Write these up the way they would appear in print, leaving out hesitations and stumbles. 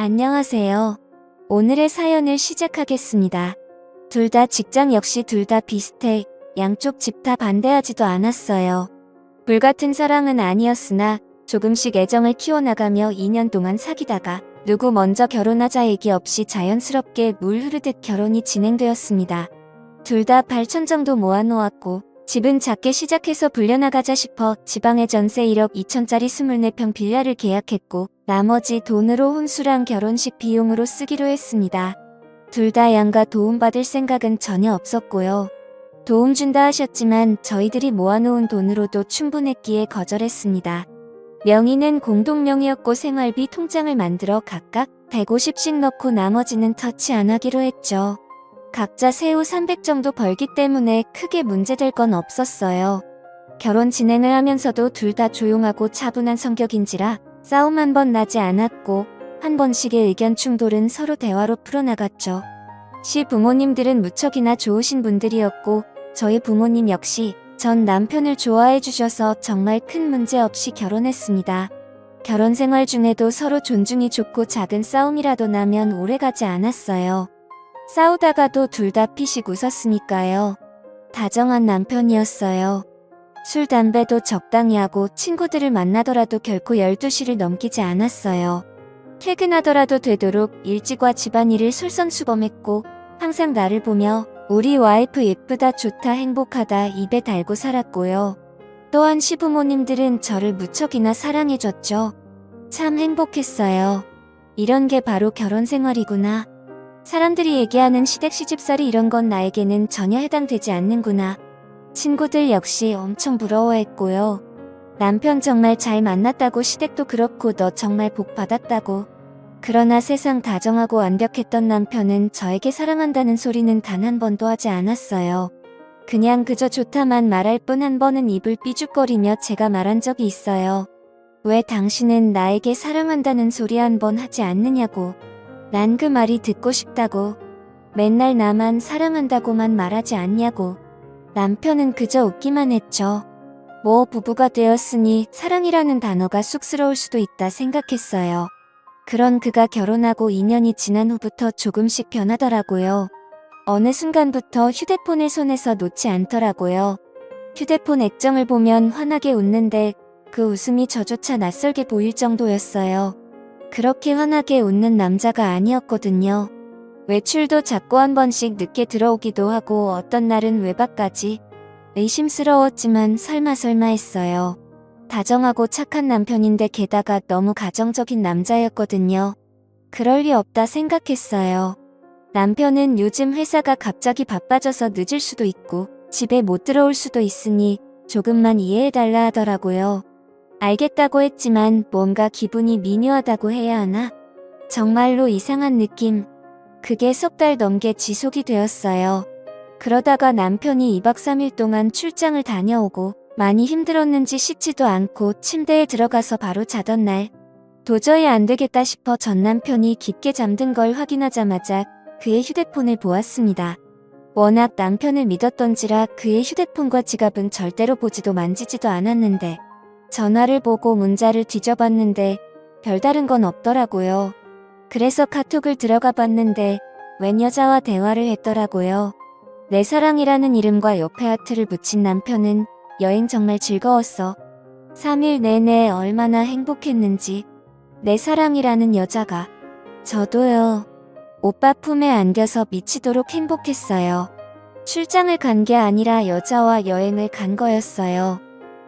안녕하세요. 오늘의 사연을 시작하겠습니다. 둘 다 직장 역시 둘 다 비슷해. 양쪽 집 다 반대하지도 않았어요. 불같은 사랑은 아니었으나 조금씩 애정을 키워나가며 2년 동안 사귀다가 누구 먼저 결혼하자 얘기 없이 자연스럽게 물 흐르듯 결혼이 진행되었습니다. 둘 다 8천 정도 모아놓았고 집은 작게 시작해서 불려나가자 싶어 지방에 전세 1억 2천짜리 24평 빌라를 계약했고 나머지 돈으로 혼수랑 결혼식 비용으로 쓰기로 했습니다. 둘 다 양가 도움받을 생각은 전혀 없었고요. 도움 준다 하셨지만 저희들이 모아놓은 돈으로도 충분했기에 거절했습니다. 명의는 공동명의였고 생활비 통장을 만들어 각각 150씩 넣고 나머지는 터치 안 하기로 했죠. 각자 세후 300 정도 벌기 때문에 크게 문제될 건 없었어요. 결혼 진행을 하면서도 둘 다 조용하고 차분한 성격인지라 싸움 한 번 나지 않았고 한 번씩의 의견 충돌은 서로 대화로 풀어나갔죠. 시 부모님들은 무척이나 좋으신 분들이었고 저희 부모님 역시 전 남편을 좋아해 주셔서 정말 큰 문제 없이 결혼했습니다. 결혼 생활 중에도 서로 존중이 좋고 작은 싸움이라도 나면 오래가지 않았어요. 싸우다가도 둘 다 피식 웃었으니까요. 다정한 남편이었어요. 술, 담배도 적당히 하고 친구들을 만나더라도 결코 12시를 넘기지 않았어요. 퇴근하더라도 되도록 일찍 와 집안일을 솔선수범했고 항상 나를 보며 우리 와이프 예쁘다, 좋다, 행복하다 입에 달고 살았고요. 또한 시부모님들은 저를 무척이나 사랑해줬죠. 참 행복했어요. 이런 게 바로 결혼 생활이구나. 사람들이 얘기하는 시댁 시집살이 이런 건 나에게는 전혀 해당되지 않는구나. 친구들 역시 엄청 부러워했고요. 남편 정말 잘 만났다고 시댁도 그렇고 너 정말 복 받았다고. 그러나 세상 다정하고 완벽했던 남편은 저에게 사랑한다는 소리는 단 한 번도 하지 않았어요. 그냥 그저 좋다만 말할 뿐 한 번은 입을 삐죽거리며 제가 말한 적이 있어요. 왜 당신은 나에게 사랑한다는 소리 한 번 하지 않느냐고. 난 그 말이 듣고 싶다고. 맨날 나만 사랑한다고만 말하지 않냐고. 남편은 그저 웃기만 했죠. 뭐 부부가 되었으니 사랑이라는 단어가 쑥스러울 수도 있다 생각했어요. 그런 그가 결혼하고 2년이 지난 후부터 조금씩 변하더라고요. 어느 순간부터 휴대폰을 손에서 놓지 않더라고요. 휴대폰 액정을 보면 환하게 웃는데 그 웃음이 저조차 낯설게 보일 정도였어요. 그렇게 환하게 웃는 남자가 아니었거든요. 외출도 자꾸 한 번씩 늦게 들어오기도 하고 어떤 날은 외박까지. 의심스러웠지만 설마 했어요. 다정하고 착한 남편인데 게다가 너무 가정적인 남자였거든요. 그럴 리 없다 생각했어요. 남편은 요즘 회사가 갑자기 바빠져서 늦을 수도 있고 집에 못 들어올 수도 있으니 조금만 이해해달라 하더라고요. 알겠다고 했지만 뭔가 기분이 미묘하다고 해야 하나? 정말로 이상한 느낌. 그게 석 달 넘게 지속이 되었어요. 그러다가 남편이 2박 3일 동안 출장을 다녀오고 많이 힘들었는지 씻지도 않고 침대에 들어가서 바로 자던 날 도저히 안 되겠다 싶어 전 남편이 깊게 잠든 걸 확인하자마자 그의 휴대폰을 보았습니다. 워낙 남편을 믿었던지라 그의 휴대폰과 지갑은 절대로 보지도 만지지도 않았는데 전화를 보고 문자를 뒤져봤는데 별다른 건 없더라고요. 그래서 카톡을 들어가 봤는데 웬 여자와 대화를 했더라고요. 내 사랑이라는 이름과 옆에 하트를 붙인 남편은 여행 정말 즐거웠어. 3일 내내 얼마나 행복했는지. 내 사랑이라는 여자가. 저도요. 오빠 품에 안겨서 미치도록 행복했어요. 출장을 간 게 아니라 여자와 여행을 간 거였어요.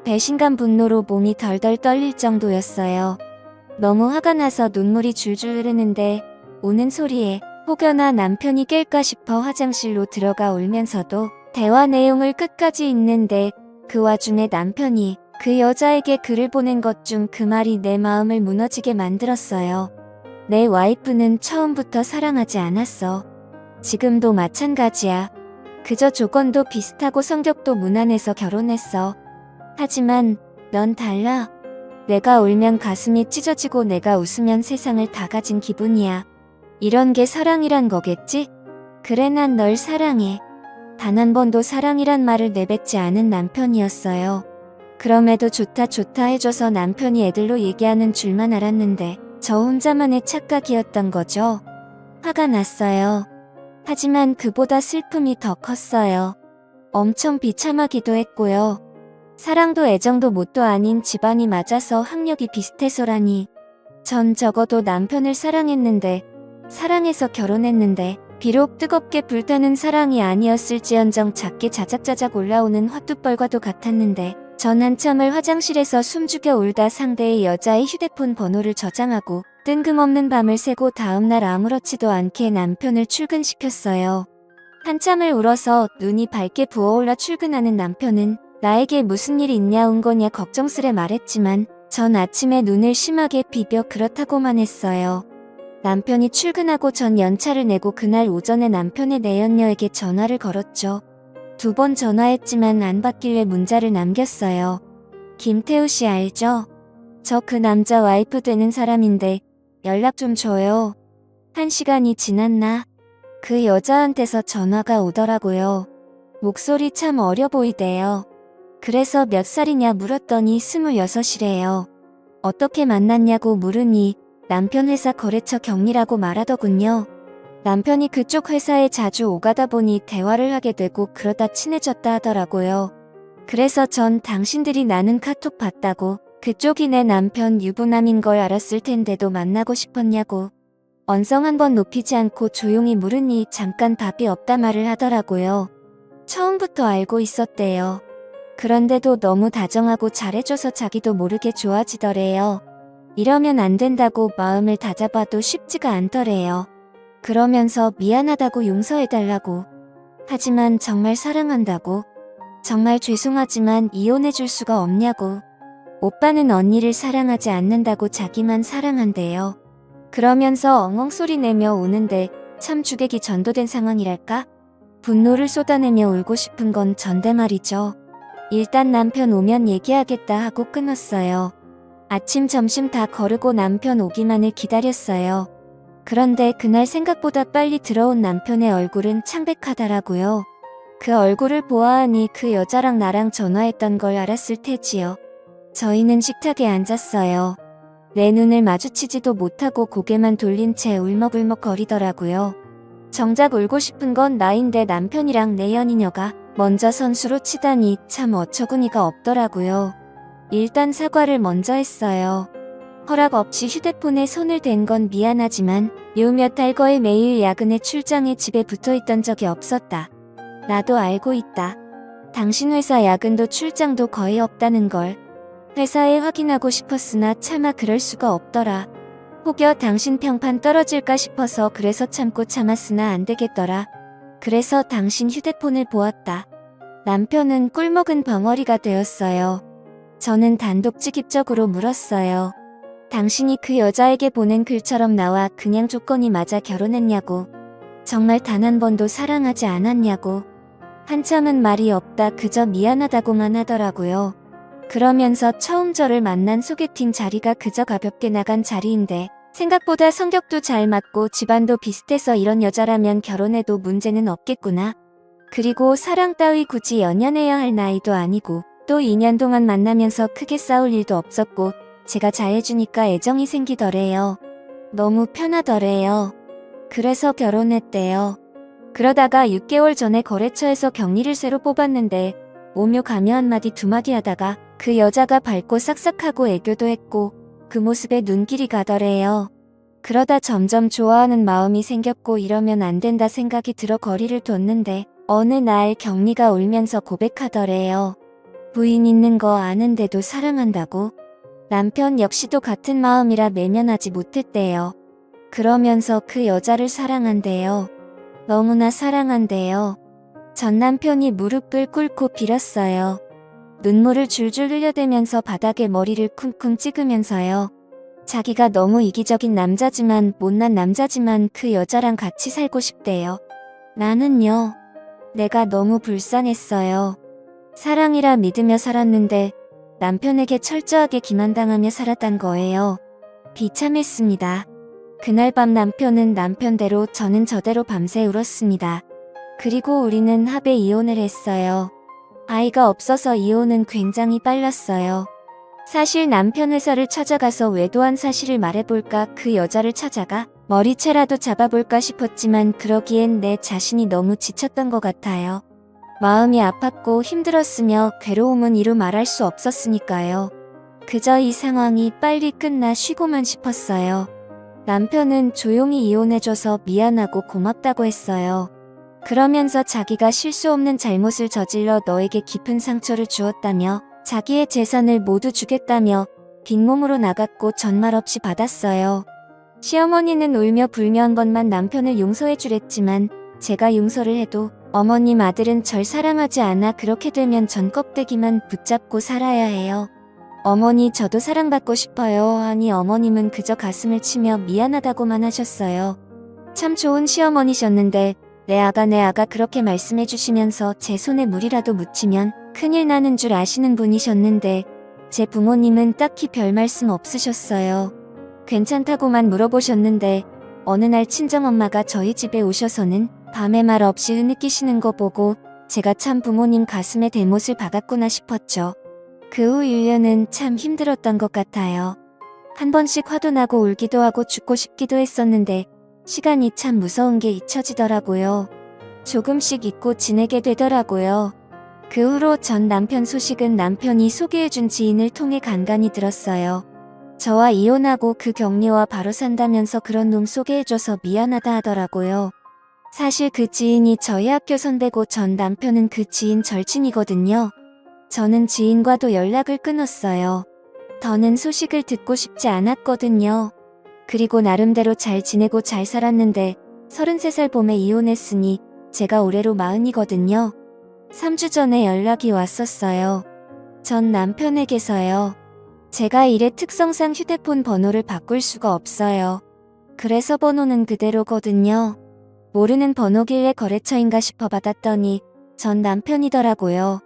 배신감 분노로 몸이 덜덜 떨릴 정도였어요. 너무 화가 나서 눈물이 줄줄 흐르는데 우는 소리에 혹여나 남편이 깰까 싶어 화장실로 들어가 울면서도 대화 내용을 끝까지 읽는데 그 와중에 남편이 그 여자에게 글을 보낸 것 중 그 말이 내 마음을 무너지게 만들었어요. 내 와이프는 처음부터 사랑하지 않았어. 지금도 마찬가지야. 그저 조건도 비슷하고 성격도 무난해서 결혼했어. 하지만 넌 달라. 내가 울면 가슴이 찢어지고 내가 웃으면 세상을 다 가진 기분이야. 이런 게 사랑이란 거겠지? 그래 난 널 사랑해. 단 한 번도 사랑이란 말을 내뱉지 않은 남편이었어요. 그럼에도 좋다 해줘서 남편이 애들로 얘기하는 줄만 알았는데 저 혼자만의 착각이었던 거죠. 화가 났어요. 하지만 그보다 슬픔이 더 컸어요. 엄청 비참하기도 했고요. 사랑도 애정도 뭣도 아닌 집안이 맞아서 학력이 비슷해서라니. 전 적어도 남편을 사랑했는데, 사랑해서 결혼했는데, 비록 뜨겁게 불타는 사랑이 아니었을지언정 작게 자작자작 올라오는 화투벌과도 같았는데, 전 한참을 화장실에서 숨죽여 울다 상대의 여자의 휴대폰 번호를 저장하고 뜬금없는 밤을 새고 다음날 아무렇지도 않게 남편을 출근시켰어요. 한참을 울어서 눈이 밝게 부어올라 출근하는 남편은 나에게 무슨 일 있냐 온 거냐 걱정스레 말했지만 전 아침에 눈을 심하게 비벼 그렇다고만 했어요. 남편이 출근하고 전 연차를 내고 그날 오전에 남편의 내연녀에게 전화를 걸었죠. 2번 전화했지만 안 받길래 문자를 남겼어요. 김태우 씨 알죠? 저 그 남자 와이프 되는 사람인데 연락 좀 줘요. 1시간이 지났나? 그 여자한테서 전화가 오더라고요. 목소리 참 어려 보이대요. 그래서 몇 살이냐 물었더니 26이래요. 어떻게 만났냐고 물으니 남편 회사 거래처 경리라고 말하더군요. 남편이 그쪽 회사에 자주 오가다 보니 대화를 하게 되고 그러다 친해졌다 하더라고요. 그래서 전 당신들이 나는 카톡 봤다고 그쪽이 내 남편 유부남인 걸 알았을 텐데도 만나고 싶었냐고 언성 한번 높이지 않고 조용히 물으니 잠깐 답이 없다 말을 하더라고요. 처음부터 알고 있었대요. 그런데도 너무 다정하고 잘해줘서 자기도 모르게 좋아지더래요. 이러면 안 된다고 마음을 다잡아도 쉽지가 않더래요. 그러면서 미안하다고 용서해달라고. 하지만 정말 사랑한다고. 정말 죄송하지만 이혼해줄 수가 없냐고. 오빠는 언니를 사랑하지 않는다고 자기만 사랑한대요. 그러면서 엉엉 소리 내며 우는데 참 주객이 전도된 상황이랄까? 분노를 쏟아내며 울고 싶은 건 전데 말이죠. 일단 남편 오면 얘기하겠다 하고 끊었어요. 아침 점심 다 거르고 남편 오기만을 기다렸어요. 그런데 그날 생각보다 빨리 들어온 남편의 얼굴은 창백하더라고요. 그 얼굴을 보아하니 그 여자랑 나랑 전화했던 걸 알았을 테지요. 저희는 식탁에 앉았어요. 내 눈을 마주치지도 못하고 고개만 돌린 채 울먹울먹 거리더라고요. 정작 울고 싶은 건 나인데 남편이랑 내 연인녀가 먼저 선수로 치다니 참 어처구니가 없더라고요. 일단 사과를 먼저 했어요. 허락 없이 휴대폰에 손을 댄 건 미안하지만 요 몇 달 거의 매일 야근에 출장에 집에 붙어있던 적이 없었다. 나도 알고 있다. 당신 회사 야근도 출장도 거의 없다는 걸. 회사에 확인하고 싶었으나 차마 그럴 수가 없더라. 혹여 당신 평판 떨어질까 싶어서 그래서 참고 참았으나 안 되겠더라. 그래서 당신 휴대폰을 보았다. 남편은 꿀먹은 벙어리가 되었어요. 저는 단독직입적으로 물었어요. 당신이 그 여자에게 보낸 글처럼 나와 그냥 조건이 맞아 결혼했냐고. 정말 단 한 번도 사랑하지 않았냐고. 한참은 말이 없다 그저 미안하다고만 하더라고요. 그러면서 처음 저를 만난 소개팅 자리가 그저 가볍게 나간 자리인데 생각보다 성격도 잘 맞고 집안도 비슷해서 이런 여자라면 결혼해도 문제는 없겠구나. 그리고 사랑 따위 굳이 연연해야 할 나이도 아니고 또 2년 동안 만나면서 크게 싸울 일도 없었고 제가 잘해주니까 애정이 생기더래요. 너무 편하더래요. 그래서 결혼했대요. 그러다가 6개월 전에 거래처에서 경리를 새로 뽑았는데 오며 가며 한마디 두마디 하다가 그 여자가 밝고 싹싹하고 애교도 했고 그 모습에 눈길이 가더래요. 그러다 점점 좋아하는 마음이 생겼고 이러면 안 된다 생각이 들어 거리를 뒀는데 어느 날 경리가 울면서 고백하더래요. 부인 있는 거 아는데도 사랑한다고? 남편 역시도 같은 마음이라 매면하지 못했대요. 그러면서 그 여자를 사랑한대요. 너무나 사랑한대요. 전 남편이 무릎을 꿇고 빌었어요. 눈물을 줄줄 흘려대면서 바닥에 머리를 쿵쿵 찍으면서요. 자기가 너무 이기적인 남자지만 못난 남자지만 그 여자랑 같이 살고 싶대요. 나는요. 내가 너무 불쌍했어요. 사랑이라 믿으며 살았는데 남편에게 철저하게 기만당하며 살았단 거예요. 비참했습니다. 그날 밤 남편은 남편대로 저는 저대로 밤새 울었습니다. 그리고 우리는 합의 이혼을 했어요. 아이가 없어서 이혼은 굉장히 빨랐어요. 사실 남편 회사를 찾아가서 외도한 사실을 말해볼까, 그 여자를 찾아가 머리채라도 잡아볼까 싶었지만 그러기엔 내 자신이 너무 지쳤던 것 같아요. 마음이 아팠고 힘들었으며 괴로움은 이루 말할 수 없었으니까요. 그저 이 상황이 빨리 끝나 쉬고만 싶었어요. 남편은 조용히 이혼해줘서 미안하고 고맙다고 했어요. 그러면서 자기가 실수 없는 잘못을 저질러 너에게 깊은 상처를 주었다며 자기의 재산을 모두 주겠다며 빈몸으로 나갔고 전말 없이 받았어요. 시어머니는 울며 불며 한 번만 남편을 용서해주랬지만 제가 용서를 해도 어머님 아들은 절 사랑하지 않아 그렇게 되면 전 껍데기만 붙잡고 살아야 해요. 어머니 저도 사랑받고 싶어요 하니 어머님은 그저 가슴을 치며 미안하다고만 하셨어요. 참 좋은 시어머니셨는데 내 아가 그렇게 말씀해 주시면서 제 손에 물이라도 묻히면 큰일 나는 줄 아시는 분이셨는데 제 부모님은 딱히 별 말씀 없으셨어요. 괜찮다고만 물어보셨는데 어느 날 친정엄마가 저희 집에 오셔서는 밤에 말 없이 흐느끼시는 거 보고 제가 참 부모님 가슴에 대못을 박았구나 싶었죠. 그 후 1년은 참 힘들었던 것 같아요. 한 번씩 화도 나고 울기도 하고 죽고 싶기도 했었는데 시간이 참 무서운 게 잊혀지더라고요. 조금씩 잊고 지내게 되더라고요. 그 후로 전 남편 소식은 남편이 소개해준 지인을 통해 간간히 들었어요. 저와 이혼하고 그 격리와 바로 산다면서 그런 놈 소개해줘서 미안하다 하더라고요. 사실 그 지인이 저희 학교 선배고 전 남편은 그 지인 절친이거든요. 저는 지인과도 연락을 끊었어요. 더는 소식을 듣고 싶지 않았거든요. 그리고 나름대로 잘 지내고 잘 살았는데 33살 봄에 이혼했으니 제가 올해로 40이거든요. 3주 전에 연락이 왔었어요. 전 남편에게서요. 제가 일의 특성상 휴대폰 번호를 바꿀 수가 없어요. 그래서 번호는 그대로거든요. 모르는 번호길래 거래처인가 싶어 받았더니 전 남편이더라고요.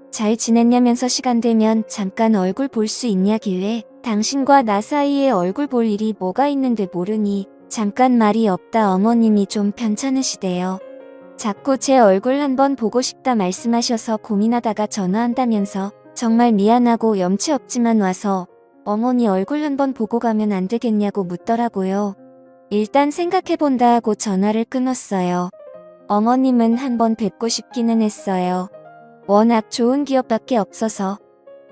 잘 지냈냐면서 시간 되면 잠깐 얼굴 볼 수 있냐길래 당신과 나 사이에 얼굴 볼 일이 뭐가 있는데 모르니 잠깐 말이 없다 어머님이 좀 편찮으시대요. 자꾸 제 얼굴 한번 보고 싶다 말씀하셔서 고민하다가 전화한다면서 정말 미안하고 염치 없지만 와서 어머니 얼굴 한번 보고 가면 안 되겠냐고 묻더라고요. 일단 생각해본다 하고 전화를 끊었어요. 어머님은 한번 뵙고 싶기는 했어요. 워낙 좋은 기억밖에 없어서.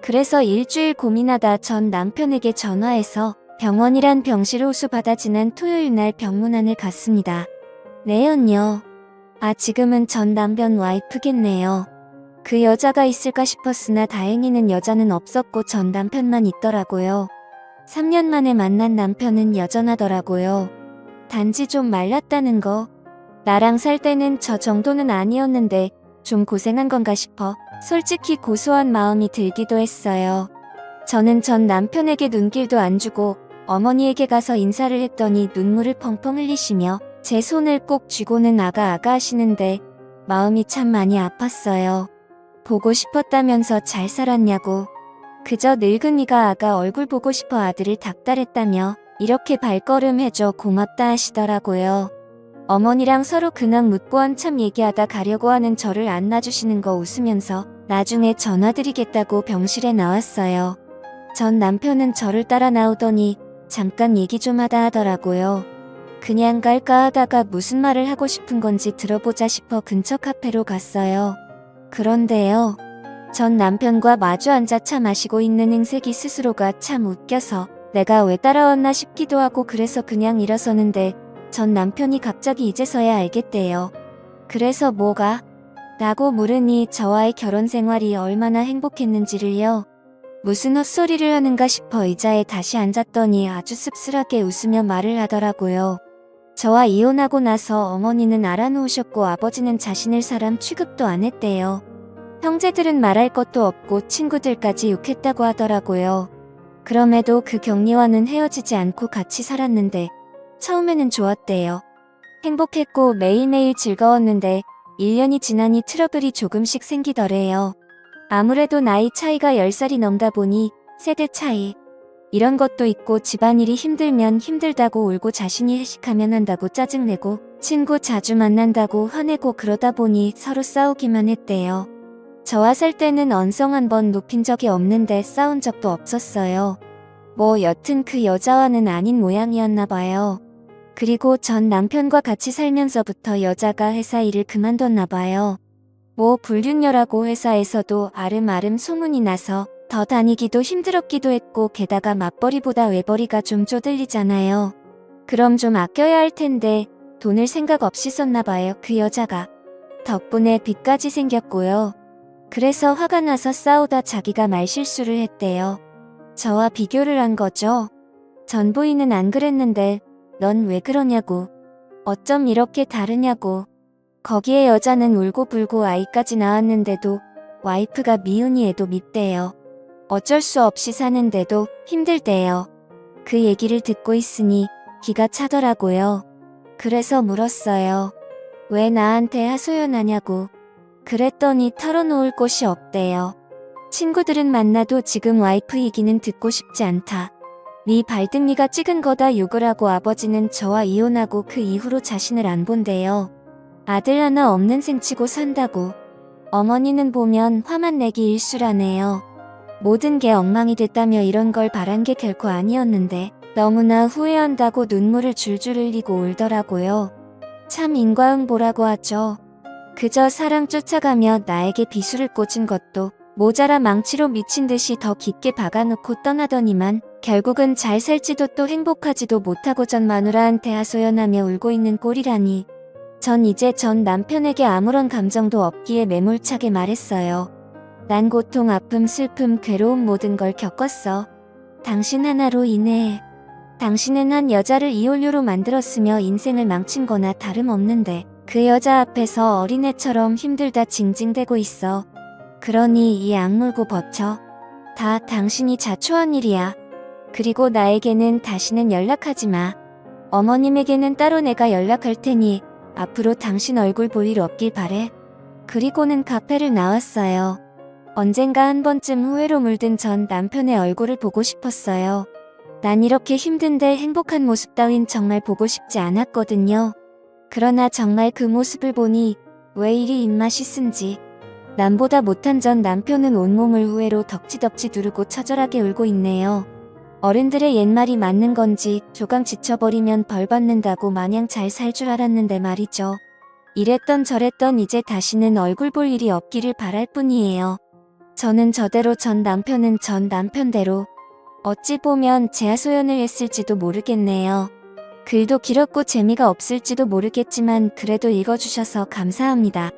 그래서 일주일 고민하다 전 남편에게 전화해서 병원이란 병실 호수 받아 지난 토요일 날 병문안을 갔습니다. 네연요. 지금은 전 남편 와이프겠네요. 그 여자가 있을까 싶었으나 다행히는 여자는 없었고 전 남편만 있더라고요. 3년 만에 만난 남편은 여전하더라고요. 단지 좀 말랐다는 거. 나랑 살 때는 저 정도는 아니었는데 좀 고생한 건가 싶어 솔직히 고소한 마음이 들기도 했어요. 저는 전 남편에게 눈길도 안 주고 어머니에게 가서 인사를 했더니 눈물을 펑펑 흘리시며 제 손을 꼭 쥐고는 아가 하시는데 마음이 참 많이 아팠어요. 보고 싶었다면서 잘 살았냐고. 그저 늙은이가 아가 얼굴 보고 싶어 아들을 닥달했다며 이렇게 발걸음해줘 고맙다 하시더라고요. 어머니랑 서로 근황 묻고 한참 얘기하다 가려고 하는 저를 안놔주시는 거 웃으면서 나중에 전화드리겠다고 병실에 나왔어요. 전 남편은 저를 따라 나오더니 잠깐 얘기 좀 하다 하더라고요. 그냥 갈까 하다가 무슨 말을 하고 싶은 건지 들어보자 싶어 근처 카페로 갔어요. 그런데요. 전 남편과 마주 앉아 차 마시고 있는 행색이 스스로가 참 웃겨서 내가 왜 따라왔나 싶기도 하고 그래서 그냥 일어서는데 전 남편이 갑자기 이제서야 알겠대요. 그래서 뭐가? 라고 물으니 저와의 결혼 생활이 얼마나 행복했는지를요. 무슨 헛소리를 하는가 싶어 의자에 다시 앉았더니 아주 씁쓸하게 웃으며 말을 하더라고요. 저와 이혼하고 나서 어머니는 알아놓으셨고 아버지는 자신을 사람 취급도 안 했대요. 형제들은 말할 것도 없고 친구들까지 욕했다고 하더라고요. 그럼에도 그 격리와는 헤어지지 않고 같이 살았는데 처음에는 좋았대요. 행복했고 매일매일 즐거웠는데 1년이 지나니 트러블이 조금씩 생기더래요. 아무래도 나이 차이가 10살이 넘다 보니 세대 차이 이런 것도 있고 집안일이 힘들면 힘들다고 울고 자신이 회식하면 한다고 짜증내고 친구 자주 만난다고 화내고 그러다 보니 서로 싸우기만 했대요. 저와 살 때는 언성 한 번 높인 적이 없는데 싸운 적도 없었어요. 뭐 여튼 그 여자와는 아닌 모양이었나 봐요. 그리고 전 남편과 같이 살면서부터 여자가 회사 일을 그만뒀나 봐요. 뭐 불륜녀라고 회사에서도 아름아름 소문이 나서 더 다니기도 힘들었기도 했고 게다가 맞벌이보다 외벌이가 좀 쪼들리잖아요. 그럼 좀 아껴야 할 텐데 돈을 생각 없이 썼나 봐요, 그 여자가. 덕분에 빚까지 생겼고요. 그래서 화가 나서 싸우다 자기가 말실수를 했대요. 저와 비교를 한 거죠. 전 부인은 안 그랬는데 넌 왜 그러냐고. 어쩜 이렇게 다르냐고. 거기에 여자는 울고불고 아이까지 낳았는데도 와이프가 미운이 애도 밉대요. 어쩔 수 없이 사는데도 힘들대요. 그 얘기를 듣고 있으니 기가 차더라고요. 그래서 물었어요. 왜 나한테 하소연하냐고. 그랬더니 털어놓을 곳이 없대요. 친구들은 만나도 지금 와이프 얘기는 듣고 싶지 않다. 네 발등리가 찍은 거다 욕을 하고 아버지는 저와 이혼하고 그 이후로 자신을 안 본대요. 아들 하나 없는 셈치고 산다고. 어머니는 보면 화만 내기 일수라네요. 모든 게 엉망이 됐다며 이런 걸 바란 게 결코 아니었는데 너무나 후회한다고 눈물을 줄줄 흘리고 울더라고요. 참 인과응보라고 하죠. 그저 사랑 쫓아가며 나에게 비수를 꽂은 것도 모자라 망치로 미친 듯이 더 깊게 박아놓고 떠나더니만 결국은 잘 살지도 또 행복하지도 못하고 전 마누라한테 하소연하며 울고 있는 꼴이라니. 전 이제 전 남편에게 아무런 감정도 없기에 매몰차게 말했어요. 난 고통, 아픔, 슬픔, 괴로움 모든 걸 겪었어. 당신 하나로 인해. 당신은 한 여자를 이혼녀로 만들었으며 인생을 망친 거나 다름없는데 그 여자 앞에서 어린애처럼 힘들다 징징대고 있어. 그러니 이 악물고 버텨. 다 당신이 자초한 일이야. 그리고 나에게는 다시는 연락하지 마. 어머님에게는 따로 내가 연락할 테니 앞으로 당신 얼굴 볼 일 없길 바래. 그리고는 카페를 나왔어요. 언젠가 한 번쯤 후회로 물든 전 남편의 얼굴을 보고 싶었어요. 난 이렇게 힘든데 행복한 모습 따윈 정말 보고 싶지 않았거든요. 그러나 정말 그 모습을 보니 왜 이리 입맛이 쓴지. 남보다 못한 전 남편은 온몸을 후회로 덕지덕지 두르고 처절하게 울고 있네요. 어른들의 옛말이 맞는 건지 조강 지쳐버리면 벌 받는다고 마냥 잘 살 줄 알았는데 말이죠. 이랬던 저랬던 이제 다시는 얼굴 볼 일이 없기를 바랄 뿐이에요. 저는 저대로 전 남편은 전 남편대로 어찌 보면 제 하소연을 했을지도 모르겠네요. 글도 길었고 재미가 없을지도 모르겠지만 그래도 읽어주셔서 감사합니다.